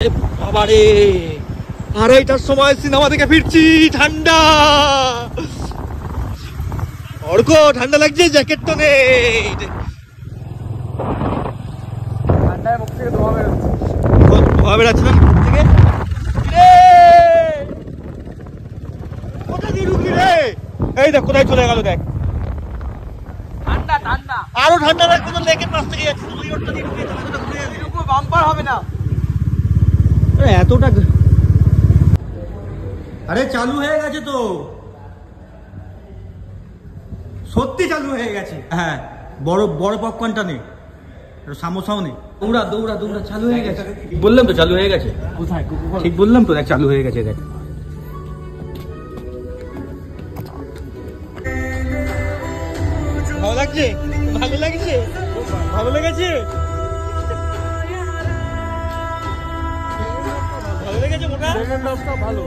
বাবারে, আড়াইটার সময় সিনেমা থেকে ফিরছি, ঠান্ডা। অর্ক, ঠান্ডা লাগছে, জ্যাকেট তো নেই। ঠান্ডায় মুখ থেকে ধোয়া বেরোচ্ছে। ধোয়া বেরোচ্ছে না মুখ থেকে? কোথায় দিয়ে ঢুকি রে? এই দেখ কোথায় চলে গেল, দেখ। ঠান্ডা ঠান্ডা আরো ঠান্ডা লাগছে তো, লেকের পাশ থেকে যাচ্ছে, তুই ওটা দিয়ে ঢুকে এরকম বাম্পার হবে না। এতটা। আরে চালু হয়ে গেছে তো, সত্যি চালু হয়ে গেছে। হ্যাঁ, বড় বড় পপকর্নটা নেই, সামোসাও নেই। দৌড়া দৌড়া দৌড়া, চালু হয়ে গেছে। বললাম তো চালু হয়ে গেছে। কোথায়? ঠিক বললাম তো, দেখ চালু হয়ে গেছে, দেখ। ভালো লাগছে, ভালো লাগছে, ভালো লেগেছে, ভালো লেগেছে মোটা। ভালো।